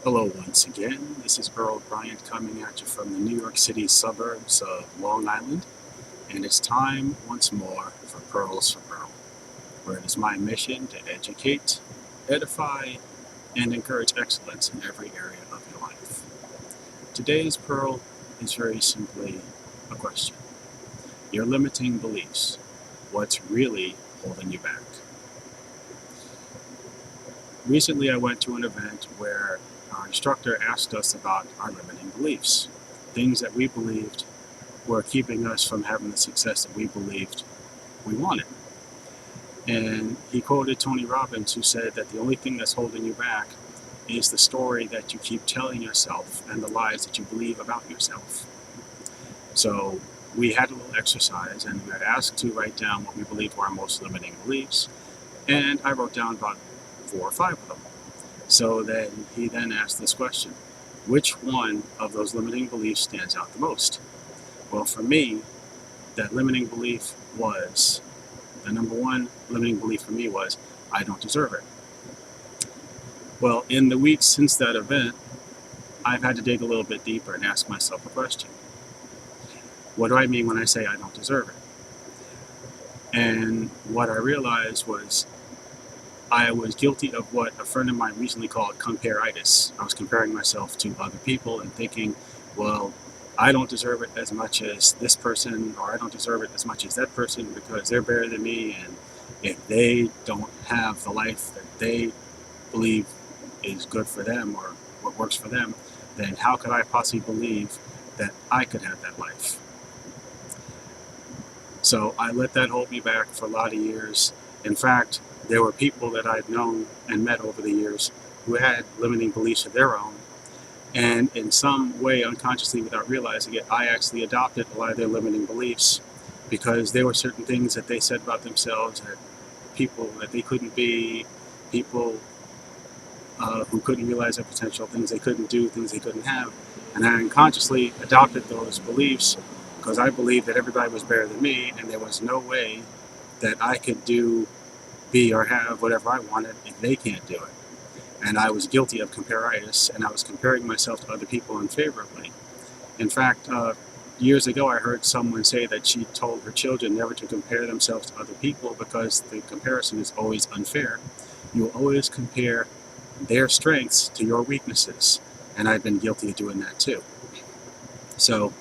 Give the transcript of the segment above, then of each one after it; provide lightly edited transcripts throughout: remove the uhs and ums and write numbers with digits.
Hello once again, this is Earl Bryant coming at you from the New York City suburbs of Long Island, and it's time once more for Pearls for Pearl, where it is my mission to educate, edify, and encourage excellence in every area of your life. Today's Pearl is very simply a question. Your limiting beliefs. What's really holding you back? Recently, I went to an event where our instructor asked us about our limiting beliefs, things that we believed were keeping us from having the success that we believed we wanted. And he quoted Tony Robbins, who said that the only thing that's holding you back is the story that you keep telling yourself and the lies that you believe about yourself. So we had a little exercise, and we were asked to write down what we believed were our most limiting beliefs, and I wrote down about 4 or 5 of them. So then he then asked this question: which one of those limiting beliefs stands out the most? Well, for me, that limiting belief was, the number one limiting belief for me was, I don't deserve it. Well, in the weeks since that event, I've had to dig a little bit deeper and ask myself a question. What do I mean when I say I don't deserve it? And what I realized was I was guilty of what a friend of mine recently called comparitis. I was comparing myself to other people and thinking, well, I don't deserve it as much as this person, or I don't deserve it as much as that person because they're better than me, and if they don't have the life that they believe is good for them or what works for them, then how could I possibly believe that I could have that life? So I let that hold me back for a lot of years. In fact, there were people that I'd known and met over the years who had limiting beliefs of their own, and in some way, unconsciously, without realizing it, I actually adopted a lot of their limiting beliefs because there were certain things that they said about themselves, that people that they couldn't be, people who couldn't realize their potential, things they couldn't do, things they couldn't have, and I unconsciously adopted those beliefs because I believed that everybody was better than me, and there was no way that I could do, be, or have whatever I wanted if they can't do it. And I was guilty of comparitis, and I was comparing myself to other people unfavorably. In fact, years ago I heard someone say that she told her children never to compare themselves to other people because the comparison is always unfair. You will always compare their strengths to your weaknesses, and I've been guilty of doing that too. So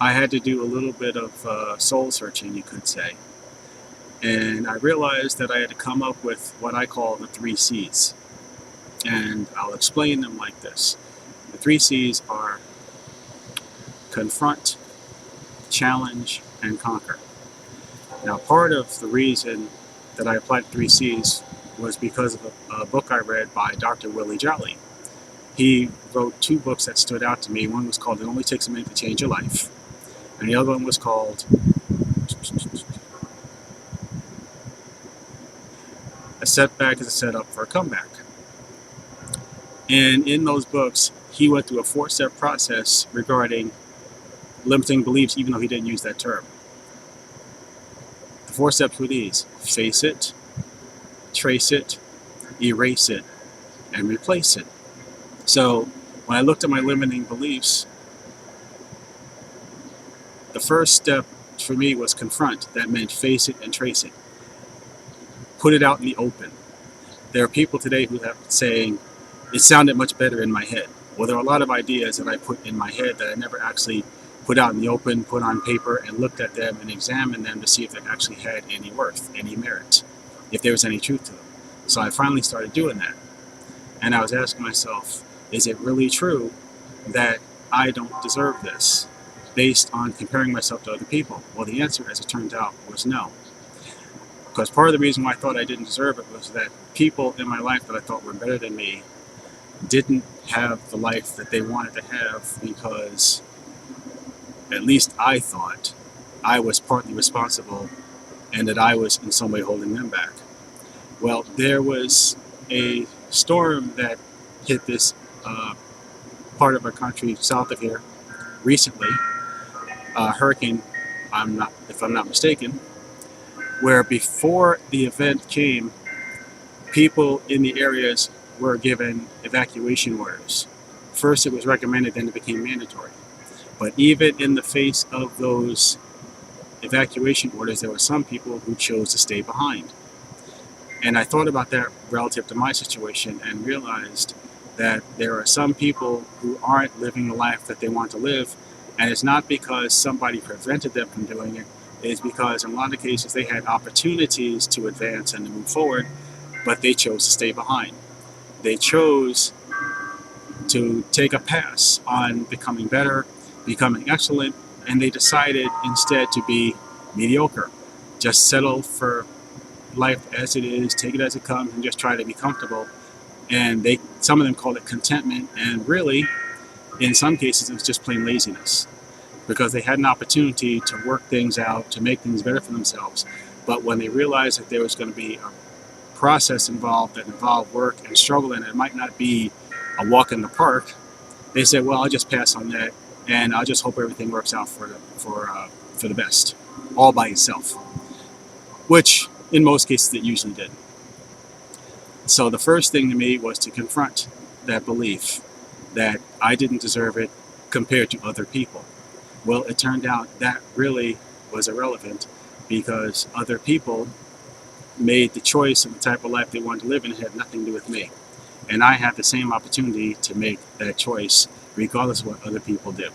I had to do a little bit of soul searching, you could say. And I realized that I had to come up with what I call the 3 C's. And I'll explain them like this. The 3 C's are confront, challenge, and conquer. Now, part of the reason that I applied 3 C's was because of a book I read by Dr. Willie Jolly. He wrote 2 books that stood out to me. One was called It Only Takes a Minute to Change Your Life, and the other one was called A Setback is a Setup for a Comeback. And in those books, he went through a 4-step process regarding limiting beliefs, even though he didn't use that term. The 4 steps were these: face it, trace it, erase it, and replace it. So when I looked at my limiting beliefs, the first step for me was confront. That meant face it and trace it. Put it out in the open. There are people today who have saying, it sounded much better in my head. Well, there are a lot of ideas that I put in my head that I never actually put out in the open, put on paper, and looked at them and examined them to see if they actually had any worth, any merit, if there was any truth to them. So I finally started doing that. And I was asking myself, is it really true that I don't deserve this based on comparing myself to other people? Well, the answer, as it turned out, was no. Because part of the reason why I thought I didn't deserve it was that people in my life that I thought were better than me didn't have the life that they wanted to have because, at least I thought, I was partly responsible and that I was in some way holding them back. Well, there was a storm that hit this part of our country south of here recently, hurricane, if I'm not mistaken, where before the event came, people in the areas were given evacuation orders. First it was recommended, then it became mandatory. But even in the face of those evacuation orders, there were some people who chose to stay behind. And I thought about that relative to my situation and realized that there are some people who aren't living the life that they want to live, and it's not because somebody prevented them from doing it. It's because in a lot of cases they had opportunities to advance and to move forward, but they chose to stay behind. They chose to take a pass on becoming better, becoming excellent, and they decided instead to be mediocre. Just settle for life as it is, take it as it comes, and just try to be comfortable. And some of them call it contentment, and really, in some cases, it was just plain laziness, because they had an opportunity to work things out, to make things better for themselves. But when they realized that there was going to be a process involved that involved work and struggle, and it might not be a walk in the park, they said, well, I'll just pass on that, and I'll just hope everything works out for the best, all by itself, which in most cases it usually did. So the first thing to me was to confront that belief that I didn't deserve it compared to other people. Well, it turned out that really was irrelevant, because other people made the choice of the type of life they wanted to live, and it had nothing to do with me. And I had the same opportunity to make that choice regardless of what other people did.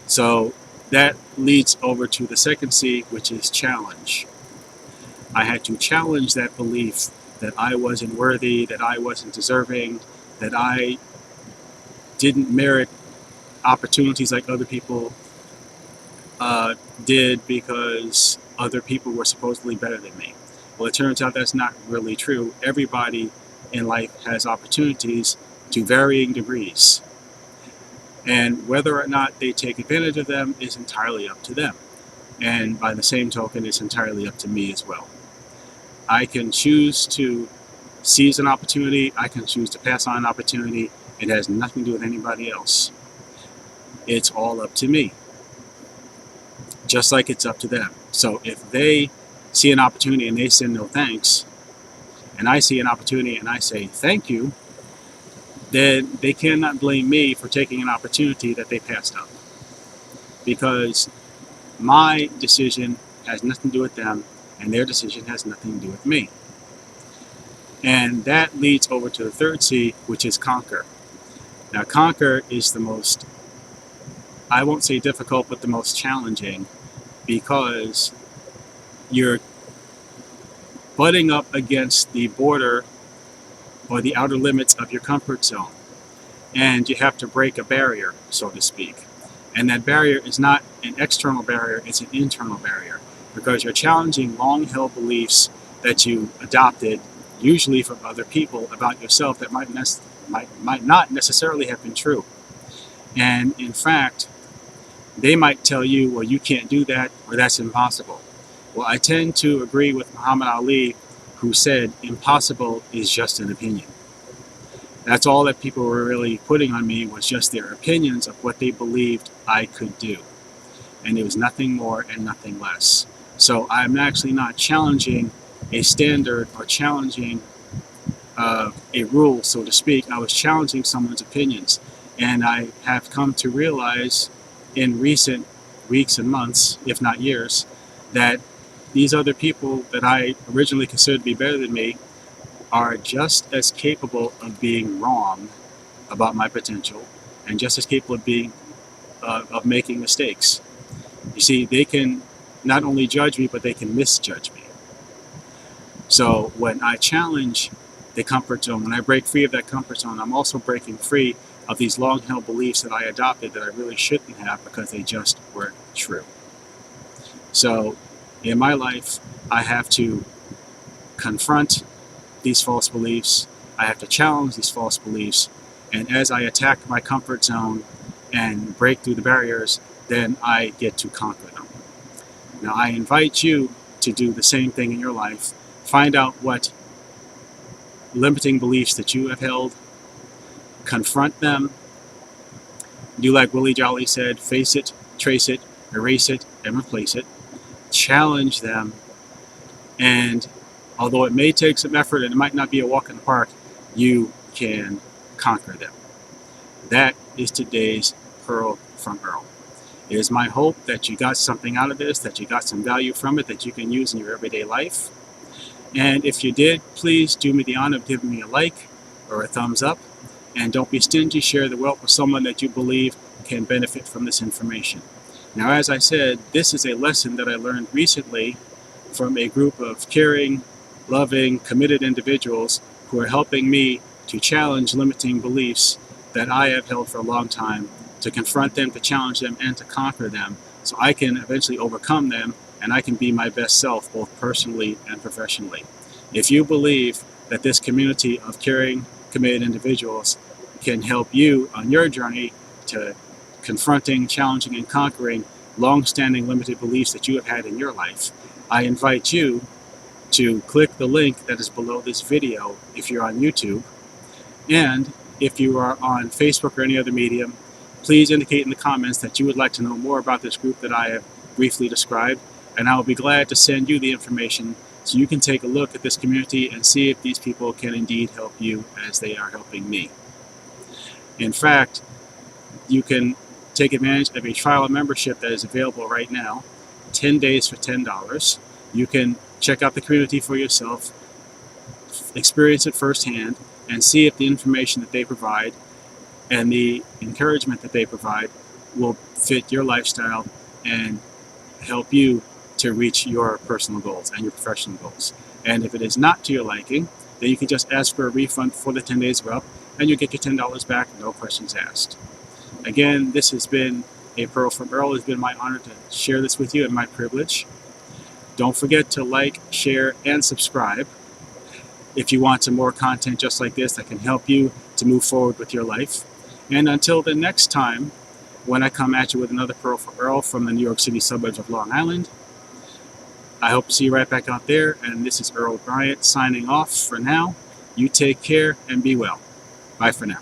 So that leads over to the second C, which is challenge. I had to challenge that belief that I wasn't worthy, that I wasn't deserving, that I didn't merit opportunities like other people did because other people were supposedly better than me. Well, it turns out that's not really true. Everybody in life has opportunities to varying degrees. And whether or not they take advantage of them is entirely up to them. And by the same token, it's entirely up to me as well. I can choose to seize an opportunity. I can choose to pass on an opportunity. It has nothing to do with anybody else. It's all up to me, just like it's up to them. So if they see an opportunity and they say no thanks, and I see an opportunity and I say thank you, then they cannot blame me for taking an opportunity that they passed up, because my decision has nothing to do with them, and their decision has nothing to do with me. And that leads over to the third C, which is conquer. Now, conquer is the most, I won't say difficult, but the most challenging, because you're butting up against the border or the outer limits of your comfort zone, and you have to break a barrier, so to speak. And that barrier is not an external barrier, it's an internal barrier, because you're challenging long-held beliefs that you adopted, usually from other people, about yourself that might not necessarily have been true. And in fact, they might tell you, well, you can't do that, or that's impossible. Well, I tend to agree with Muhammad Ali, who said, impossible is just an opinion. That's all that people were really putting on me, was just their opinions of what they believed I could do. And it was nothing more and nothing less. So I'm actually not challenging a standard or challenging a rule, so to speak. I was challenging someone's opinions. And I have come to realize in recent weeks and months, if not years, that these other people that I originally considered to be better than me are just as capable of being wrong about my potential, and just as capable of making mistakes. You see, they can not only judge me, but they can misjudge me. So when I challenge the comfort zone, when I break free of that comfort zone, I'm also breaking free of these long-held beliefs that I adopted that I really shouldn't have, because they just weren't true. So in my life, I have to confront these false beliefs. I have to challenge these false beliefs. And as I attack my comfort zone and break through the barriers, then I get to conquer them. Now, I invite you to do the same thing in your life. Find out what limiting beliefs that you have held, confront them, do like Willie Jolly said, face it, trace it, erase it, and replace it. Challenge them, and Although it may take some effort and it might not be a walk in the park, you can conquer them. That is today's Pearl from Earl. It is my hope that you got something out of this, that you got some value from it that you can use in your everyday life. And if you did, please do me the honor of giving me a like or a thumbs up. And don't be stingy, share the wealth with someone that you believe can benefit from this information. Now, as I said, this is a lesson that I learned recently from a group of caring, loving, committed individuals who are helping me to challenge limiting beliefs that I have held for a long time, to confront them, to challenge them, and to conquer them, so I can eventually overcome them and I can be my best self, both personally and professionally. If you believe that this community of caring, committed individuals can help you on your journey to confronting, challenging, and conquering long-standing limited beliefs that you have had in your life, I invite you to click the link that is below this video if you're on YouTube. And if you are on Facebook or any other medium, please indicate in the comments that you would like to know more about this group that I have briefly described, and I will be glad to send you the information so you can take a look at this community and see if these people can indeed help you as they are helping me. In fact, you can take advantage of a trial membership that is available right now, 10 days for $10. You can check out the community for yourself, experience it firsthand, and see if the information that they provide and the encouragement that they provide will fit your lifestyle and help you to reach your personal goals and your professional goals. And if it is not to your liking, then you can just ask for a refund before the 10 days are up, and you'll get your $10 back, no questions asked. Again, this has been a Pearl from Earl. It's been my honor to share this with you and my privilege. Don't forget to like, share, and subscribe if you want some more content just like this that can help you to move forward with your life. And until the next time, when I come at you with another Pearl from Earl from the New York City suburbs of Long Island, I hope to see you right back out there. And this is Earl Bryant signing off for now. You take care and be well. Bye for now.